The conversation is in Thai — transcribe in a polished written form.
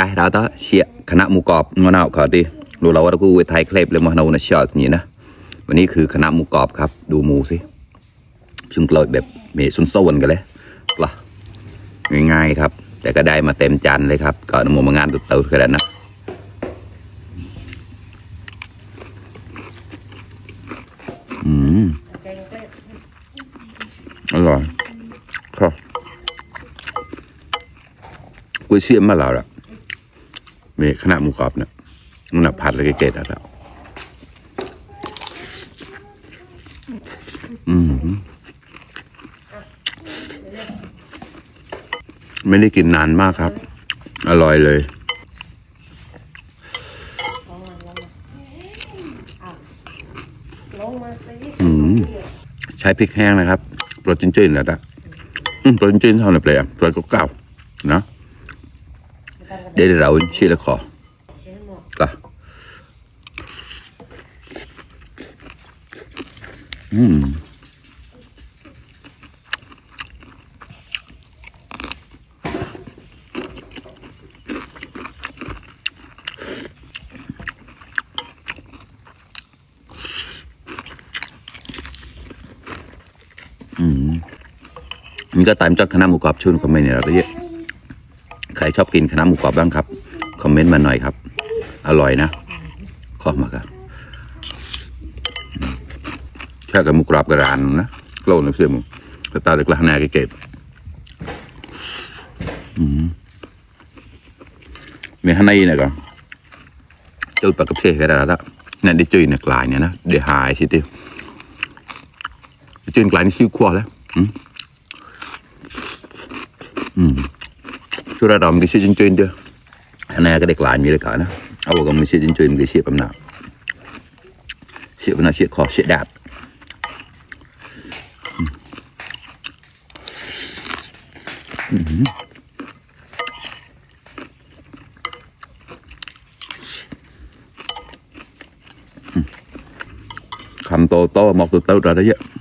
cái đó đó xịa khả năng mù cọp ngon nàoขอตีดูเราว่ากูไทยเคลปเลยมาโนนะชอบอย่างนี้นะวันนี้คือคณะหมูกรอบครับดูหมูสิชุ่มกลอยแบบเมซุนโซนกันเลยกล่ะง่ายๆครับแต่ก็ได้มาเต็มจานเลยครับก่อนหมูมางานตุ่ๆกันนะอร่อยครับกุ้ยเสียมมาแล้วล่ะมีคณะหมูกรอบเนี่ยมันผัดเลยเกล็ดแล้วไม่ได้กินนานมากครับอร่อยเลยใช้พริกแห้งนะครับโปรตีนจืดนะจ๊ะโปรตีนจืดเท่าไหร่เปล่าโปรตีนเก่านะเดี๋ยวเราชี้แล้วขอก็มันก็ตามจดคณะหมูกรอบชื่นคอมเมนต์เนี่ยเราได้เยอะใครชอบกินคณะหมูกรอบบ้างครับคอมเมนต์มาหน่อยครับอร่อยนะขอมาครับแค่กับหมูกรอบกระดานนะโกลนเสียมกระตาเด็กละนาเกตมีข้างในเนี่ยก็จุดปากกระเพาะกระดาษแล้วนั่นได้จุดเนี่ยกลายเนี่ยนะเดี๋ยวหายทีเดียวจุดกลายนี่ชิวขั้วแล้วช่วยระดมcái sự chân chuyên chưa anh này cái đẹp lại như thế cả nóเอาก็มีsự chân chuyên cái sự bấm nào sự bấm nào sự khó sự đạt cầm to to một từ từ rồi đấy chứ